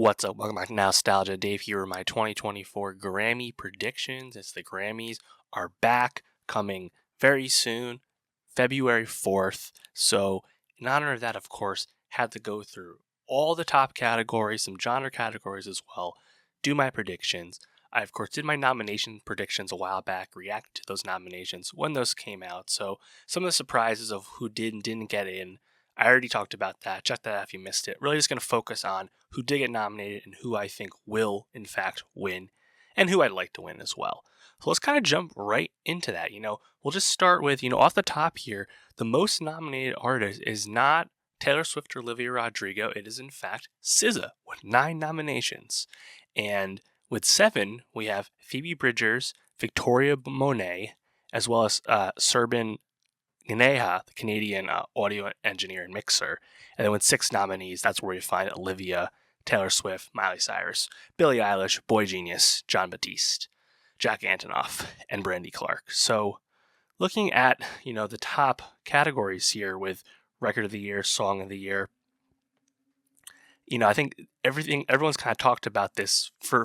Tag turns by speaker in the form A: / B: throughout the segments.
A: What's up? Welcome back to Nowstalgia. Dave here with my 2024 Grammy predictions. It's the Grammys are back, coming very soon, February 4th. So, in honor of that, of course, had to go through all the top categories, some genre categories as well, do my predictions. I, of course, did my nomination predictions a while back, reacted to those nominations when those came out. So, some of the surprises of who did and didn't get in, I already talked about that. Check that out if you missed it. Really just going to focus on who did get nominated and who I think will, in fact, win, and who I'd like to win as well. So let's kind of jump right into that. We'll just start with, off the top here, the most nominated artist is not Taylor Swift or Olivia Rodrigo. It is, in fact, SZA with 9 nominations. And with 7, we have Phoebe Bridgers, Victoria Monet, as well as Serban Gneha, the Canadian audio engineer and mixer. And then with 6 nominees, that's where you find Olivia, Taylor Swift, Miley Cyrus, Billie Eilish, Boy Genius, Jon Batiste, Jack Antonoff, and Brandy Clark. So looking at, the top categories here with Record of the Year, Song of the Year, I think everyone's kind of talked about this for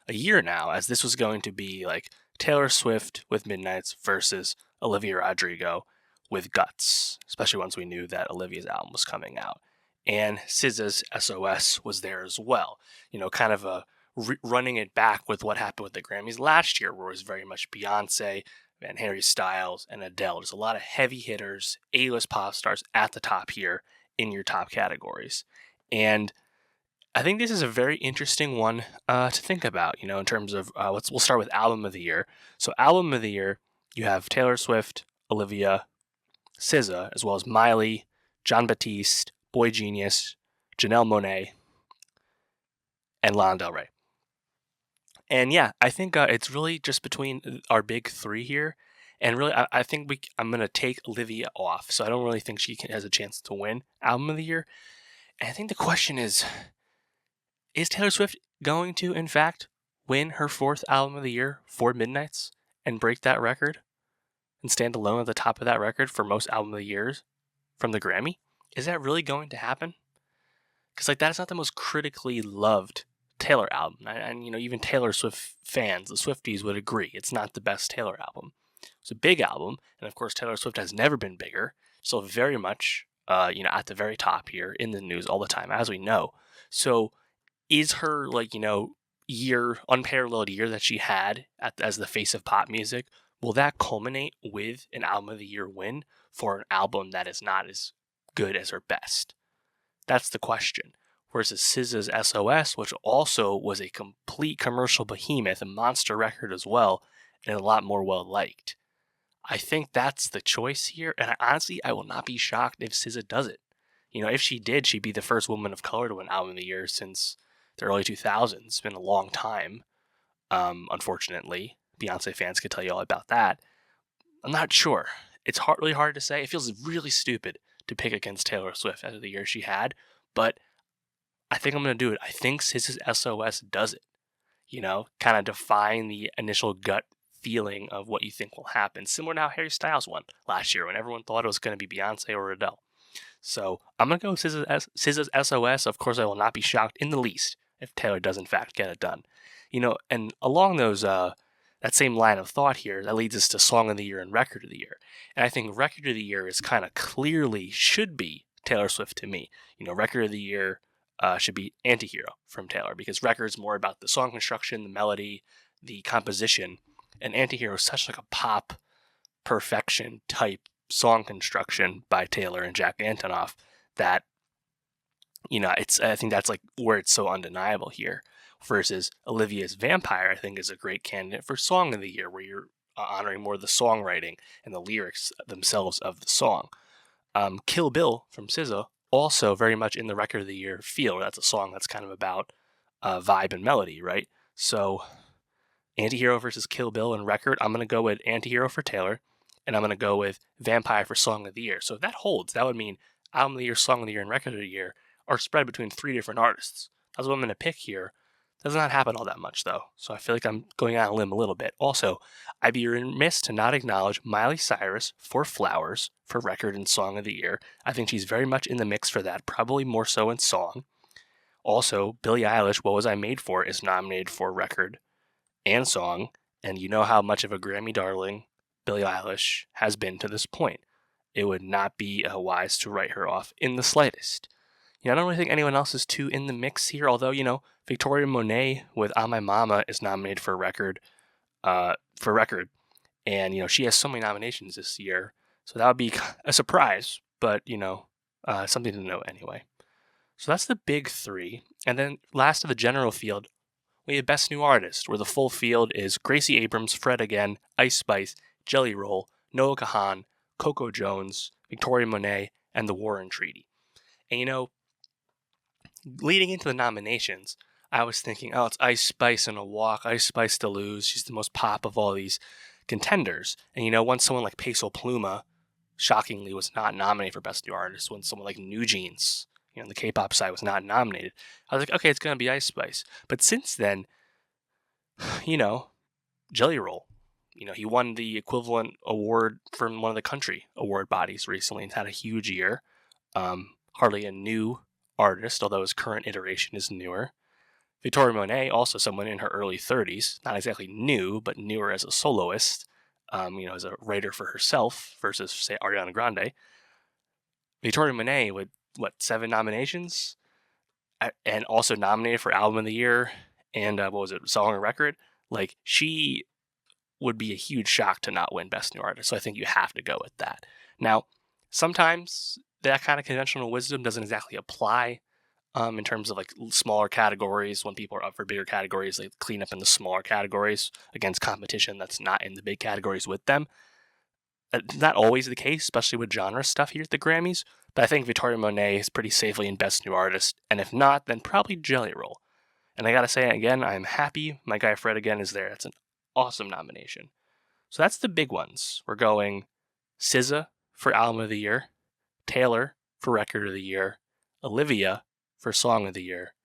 A: a year now, as this was going to be like Taylor Swift with Midnights versus Olivia Rodrigo with Guts, especially once we knew that Olivia's album was coming out. And SZA's SOS was there as well. Kind of running it back with what happened with the Grammys last year, where it was very much Beyonce, and Harry Styles, and Adele. There's a lot of heavy hitters, A-list pop stars at the top here in your top categories. And I think this is a very interesting one to think about, in terms of, we'll start with Album of the Year. So Album of the Year, you have Taylor Swift, Olivia, SZA, as well as Miley, Jon Batiste, Boy Genius, Janelle Monáe, and Lana Del Rey. And yeah, I think it's really just between our big 3 here. And really, I think I'm going to take Olivia off. So I don't really think she has a chance to win Album of the Year. And I think the question is Taylor Swift going to, in fact, win her 4th Album of the Year for Midnights and break that record and stand alone at the top of that record for most Album of the Years from the Grammy? Is that really going to happen? Because that is not the most critically loved Taylor album. And even Taylor Swift fans, the Swifties, would agree it's not the best Taylor album. It's a big album, and of course Taylor Swift has never been bigger, so very much at the very top here in the news all the time, as we know. So is her unparalleled year that she had as the face of pop music, will that culminate with an Album of the Year win for an album that is not as good as her best? That's the question. Versus SZA's SOS, which also was a complete commercial behemoth, a monster record as well, and a lot more well-liked. I think that's the choice here, and I will not be shocked if SZA does it. If she did, she'd be the first woman of color to win Album of the Year since the early 2000s. It's been a long time, unfortunately. Beyonce fans could tell you all about that. I'm not sure. It's really hard to say. It feels really stupid to pick against Taylor Swift after the year she had, but I think I'm going to do it. I think SZA's SOS does it. Kind of define the initial gut feeling of what you think will happen. Similar to how Harry Styles won last year when everyone thought it was going to be Beyonce or Adele. So I'm going to go with SZA's SOS. Of course, I will not be shocked in the least if Taylor does in fact get it done. And along those that same line of thought here, that leads us to Song of the Year and Record of the Year. And I think Record of the Year is kind of clearly should be Taylor Swift to me. Record of the Year should be Antihero from Taylor, because Record is more about the song construction, the melody, the composition, and Antihero is such a pop perfection type song construction by Taylor and Jack Antonoff that I think that's where it's so undeniable here. Versus Olivia's Vampire, I think, is a great candidate for Song of the Year, where you're honoring more the songwriting and the lyrics themselves of the song. Kill Bill from SZA, also very much in the Record of the Year feel. That's a song that's kind of about vibe and melody, right? So Antihero versus Kill Bill and Record, I'm going to go with Antihero for Taylor, and I'm going to go with Vampire for Song of the Year. So if that holds, that would mean Album of the Year, Song of the Year, and Record of the Year are spread between 3 different artists. That's what I'm going to pick here. Does not happen all that much, though, so I feel like I'm going out on a limb a little bit. Also, I'd be remiss to not acknowledge Miley Cyrus for Flowers for Record and Song of the Year. I think she's very much in the mix for that, probably more so in song. Also, Billie Eilish, What Was I Made For, is nominated for record and song, and you know how much of a Grammy darling Billie Eilish has been to this point. It would not be wise to write her off in the slightest. I don't really think anyone else is too in the mix here, although, Victoria Monet with On My Mama is nominated for record, and, she has so many nominations this year, so that would be a surprise, but, something to note anyway. So that's the big three, and then last of the general field, we have Best New Artist, where the full field is Gracie Abrams, Fred Again, Ice Spice, Jelly Roll, Noah Kahan, Coco Jones, Victoria Monet, and The Warren Treaty. And leading into the nominations, I was thinking, it's Ice Spice in a walk, Ice Spice to lose. She's the most pop of all these contenders. And once someone like Peso Pluma, shockingly, was not nominated for Best New Artist, when someone like New Jeans, the K-pop side, was not nominated, I was like, okay, it's going to be Ice Spice. But since then, Jelly Roll, he won the equivalent award from one of the country award bodies recently and had a huge year. Hardly a new artist, although his current iteration is newer. Victoria Monet, also someone in her early 30s, not exactly new, but newer as a soloist, as a writer for herself versus, say, Ariana Grande. Victoria Monet with, 7 nominations? And also nominated for Album of the Year and, Song or Record? Like, she would be a huge shock to not win Best New Artist, so I think you have to go with that. Now, sometimes that kind of conventional wisdom doesn't exactly apply in terms of like smaller categories. When people are up for bigger categories, they clean up in the smaller categories against competition that's not in the big categories with them. Not always the case, especially with genre stuff here at the Grammys, but I think Victoria Monet is pretty safely in Best New Artist, and if not, then probably Jelly Roll. And I gotta say again, I'm happy my guy Fred Again is there. It's an awesome nomination. So that's the big ones. We're going SZA for Album of the Year, Taylor for Record of the Year, Olivia for Song of the Year,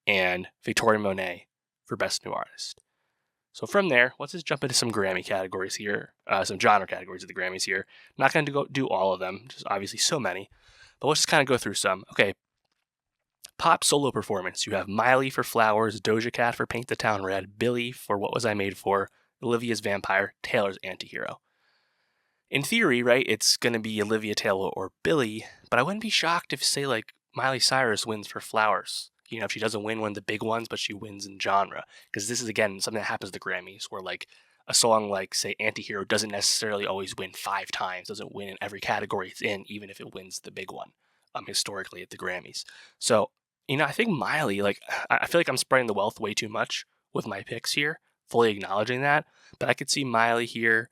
A: and Victoria Monet for Best New Artist. So from there, let's just jump into some Grammy categories here, some genre categories of the Grammys here. I'm not going to do all of them, just obviously so many, but let's just kind of go through some. Okay, pop solo performance. You have Miley for Flowers, Doja Cat for Paint the Town Red, Billie for What Was I Made For, Olivia's Vampire, Taylor's Antihero. In theory, right, it's going to be Olivia, Taylor, or Billie, but I wouldn't be shocked if, say, like, Miley Cyrus wins for Flowers. If she doesn't win one of the big ones, but she wins in genre. Because this is, again, something that happens at the Grammys, where, like, a song like, say, Antihero doesn't necessarily always win 5 times, doesn't win in every category it's in, even if it wins the big one, historically at the Grammys. So, I think Miley, like, I feel like I'm spreading the wealth way too much with my picks here, fully acknowledging that, but I could see Miley here.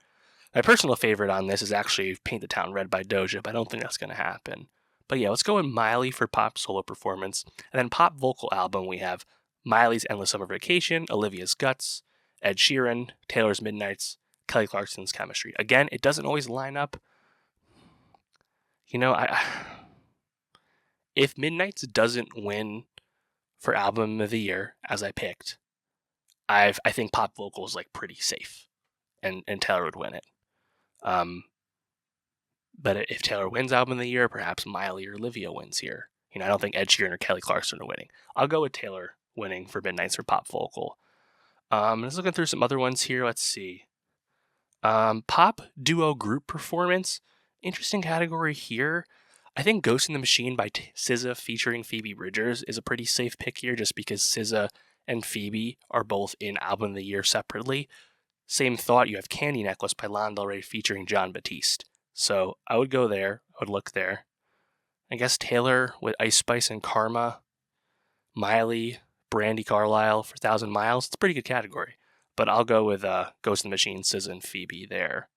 A: My personal favorite on this is actually Paint the Town Red by Doja, but I don't think that's going to happen. But yeah, let's go with Miley for pop solo performance. And then pop vocal album, we have Miley's Endless Summer Vacation, Olivia's Guts, Ed Sheeran, Taylor's Midnights, Kelly Clarkson's Chemistry. Again, it doesn't always line up. If Midnights doesn't win for Album of the Year, as I picked, I think pop vocal is like pretty safe, and Taylor would win it. But if Taylor wins Album of the Year, perhaps Miley or Olivia wins here. I don't think Ed Sheeran or Kelly Clarkson are winning. I'll go with Taylor winning for Midnights for pop vocal. Just looking through some other ones here. Let's see. Pop duo group performance. Interesting category here. I think Ghost in the Machine by SZA featuring Phoebe Bridgers is a pretty safe pick here, just because SZA and Phoebe are both in Album of the Year separately. Same thought, you have Candy Necklace by Lana Del Rey featuring Jon Batiste. So I would go there. I would look there. I guess Taylor with Ice Spice and Karma. Miley, Brandy Carlisle for 1,000 Miles. It's a pretty good category. But I'll go with Ghost in the Machine, SZA, and Phoebe there.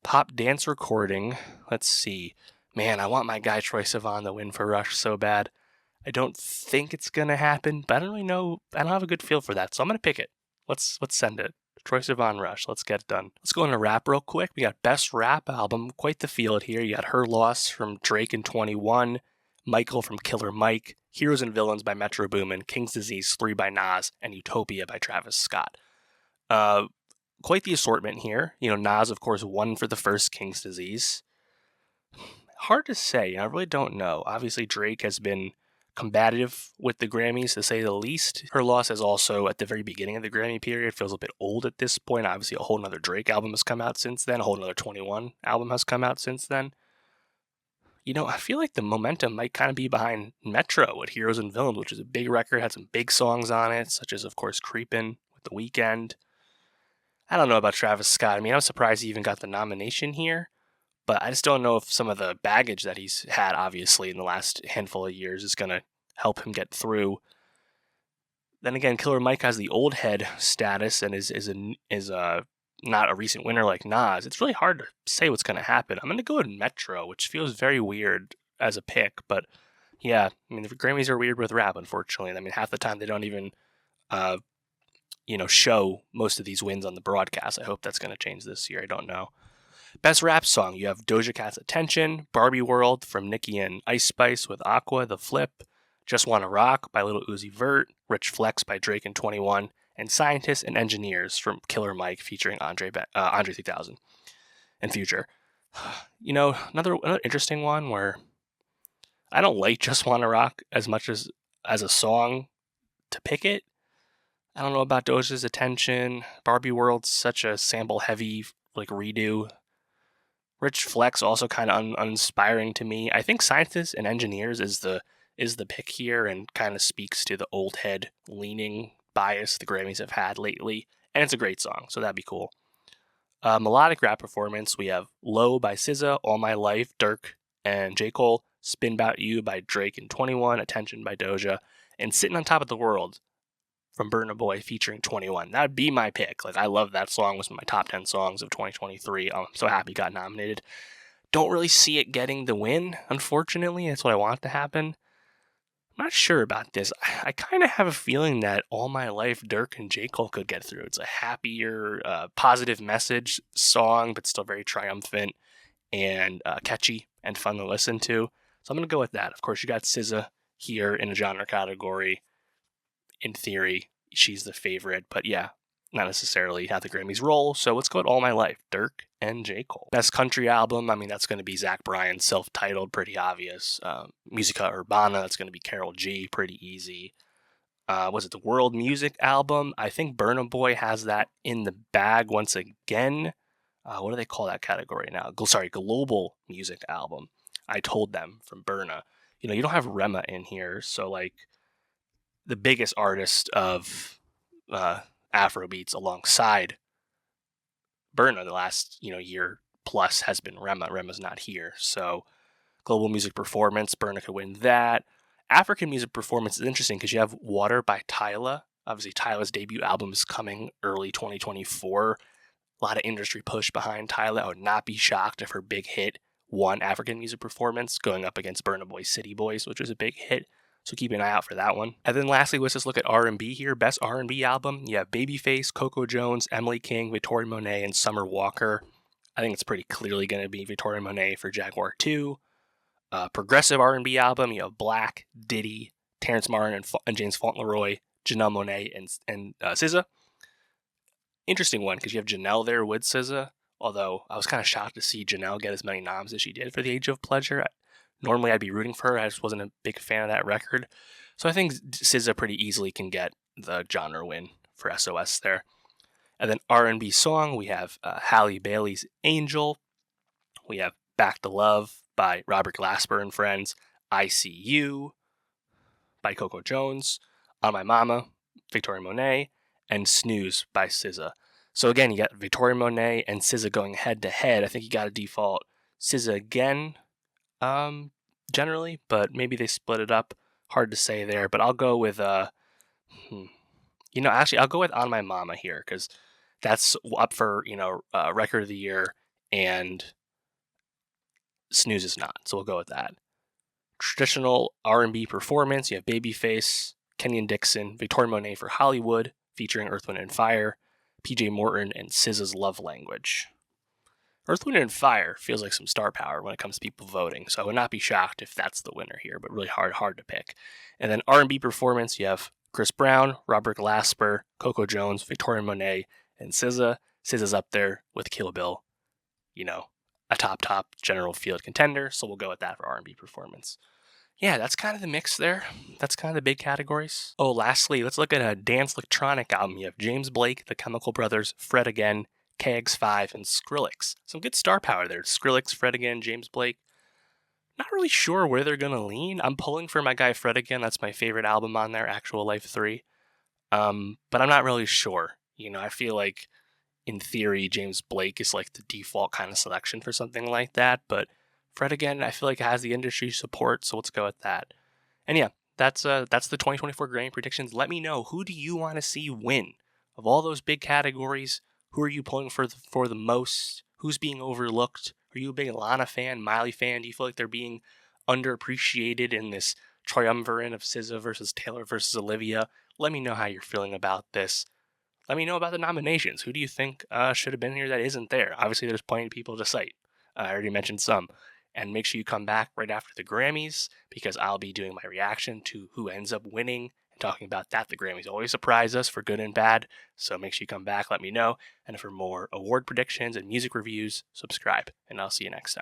A: Pop dance recording. Let's see. Man, I want my guy Troye Sivan to win for Rush so bad. I don't think it's going to happen, but I don't really know. I don't have a good feel for that, so I'm going to pick it. Let's send it. Troye Sivan Rush. Let's get it done. Let's go into rap real quick. We got Best Rap Album. Quite the field here. You got Her Loss from Drake in 21. Michael from Killer Mike. Heroes and Villains by Metro Boomin. King's Disease 3 by Nas. And Utopia by Travis Scott. Quite the assortment here. Nas, of course, won for the first King's Disease. Hard to say. I really don't know. Obviously, Drake has been combative with the Grammys, to say the least. Her loss is also at the very beginning of the Grammy period. Feels a bit old at this point. Obviously, a whole nother Drake album has come out since then. A whole nother 21 album has come out since then. I feel like the momentum might kind of be behind Metro with Heroes and Villains, which is a big record, had some big songs on it, such as, of course, Creepin' with The Weeknd. I don't know about Travis Scott. I mean, I was surprised he even got the nomination here, but I just don't know if some of the baggage that he's had, obviously, in the last handful of years is going to help him get through. Then again, Killer Mike has the old head status and is not a recent winner like Nas. It's really hard to say what's going to happen. I'm going to go with Metro, which feels very weird as a pick, but yeah, I mean, the Grammys are weird with rap, unfortunately. I mean, half the time they don't even, show most of these wins on the broadcast. I hope that's going to change this year. I don't know. Best rap song, you have Doja Cat's Attention, Barbie World from Nicki and Ice Spice with Aqua, The Flip, Just Wanna Rock by Lil Uzi Vert, Rich Flex by Drake and 21, and Scientists and Engineers from Killer Mike featuring Andre 3000 and Future. Another interesting one where I don't like Just Wanna Rock as much as a song to pick it. I don't know about Doja's Attention. Barbie World's such a sample-heavy redo. Rich Flex also kind of uninspiring to me. I think Scientists and Engineers is the pick here and kind of speaks to the old head leaning bias the Grammys have had lately. And it's a great song, so that'd be cool. Melodic rap performance, we have Low by SZA, All My Life, Dirk and J. Cole, Spin About You by Drake and 21, Attention by Doja, and Sitting on Top of the World from Burna Boy featuring 21. That'd be my pick. I love that song. It was one of my top 10 songs of 2023. I'm so happy it got nominated. Don't really see it getting the win, unfortunately. That's what I want to happen. I'm not sure about this. I kind of have a feeling that All My Life, Dirk and J. Cole could get through. It's a happier, positive message song, but still very triumphant and catchy and fun to listen to. So I'm going to go with that. Of course, you got SZA here in a genre category. In theory, she's the favorite, but yeah, not necessarily how the Grammys roll. So let's go with All My Life, Dirk and J. Cole. Best country album, I mean, that's going to be Zach Bryan's self-titled, pretty obvious. Musica Urbana, that's going to be Karol G, pretty easy. Was it the World Music album? I think Burna Boy has that in the bag once again. What do they call that category now? Global Music album. I Told Them from Burna. You don't have Rema in here, so the biggest artist of Afrobeats alongside Burna the last year plus has been Rema. Rema's not here, so global music performance, Burna could win that. African music performance is interesting because you have Water by Tyla. Obviously, Tyla's debut album is coming early 2024. A lot of industry push behind Tyla. I would not be shocked if her big hit won African music performance, going up against Burna Boy's City Boys, which was a big hit. So keep an eye out for that one. And then lastly, let's just look at R&B here. Best R&B album, you have Babyface, Coco Jones, Emily King, Victoria Monet, and Summer Walker. I think it's pretty clearly going to be Victoria Monet for Jaguar 2. Progressive R&B album, you have Black, Diddy, Terrence Martin, and James Fauntleroy, Janelle Monáe, and SZA. Interesting one, because you have Janelle there with SZA, although I was kind of shocked to see Janelle get as many noms as she did for The Age of Pleasure. Normally, I'd be rooting for her. I just wasn't a big fan of that record. So I think SZA pretty easily can get the genre win for SOS there. And then R&B song, we have Halle Bailey's Angel. We have Back to Love by Robert Glasper and Friends. I See You by Coco Jones. On My Mama, Victoria Monet. And Snooze by SZA. So again, you got Victoria Monet and SZA going head to head. I think you got to default SZA again. Generally, but maybe they split it up. Hard to say there, but I'll go with I'll go with On My Mama here because that's up for record of the year, and Snooze is not, so we'll go with that. Traditional R&B performance, you have Babyface, Kenyon Dixon, Victoria Monet for Hollywood, featuring Earth, Wind & Fire, PJ Morton, and SZA's Love Language. Earth, Wind & Fire feels like some star power when it comes to people voting, so I would not be shocked if that's the winner here, but really hard to pick. And then R&B performance, you have Chris Brown, Robert Glasper, Coco Jones, Victoria Monet, and SZA. SZA's up there with Kill Bill, a top general field contender, so we'll go with that for R&B performance. Yeah, that's kind of the mix there. That's kind of the big categories. Oh, lastly, let's look at a dance electronic album. You have James Blake, The Chemical Brothers, Fred Again, KX5, and Skrillex. Some good star power there. Skrillex, Fred Again, James Blake. Not really sure where they're gonna lean. I'm pulling for my guy Fred Again. That's my favorite album on there, Actual Life 3. But I'm not really sure. I feel like in theory, James Blake is like the default kind of selection for something like that. But Fred Again, I feel like has the industry support, so let's go with that. And yeah, that's the 2024 Grammy predictions. Let me know, who do you want to see win of all those big categories? Who are you pulling for the most? Who's being overlooked? Are you a big Lana fan, Miley fan? Do you feel like they're being underappreciated in this triumvirate of SZA versus Taylor versus Olivia? Let me know how you're feeling about this. Let me know about the nominations. Who do you think should have been here that isn't there? Obviously, there's plenty of people to cite. I already mentioned some. And make sure you come back right after the Grammys because I'll be doing my reaction to who ends up winning and talking about that. The Grammys always surprise us for good and bad. So make sure you come back, let me know. And for more award predictions and music reviews, subscribe. And I'll see you next time.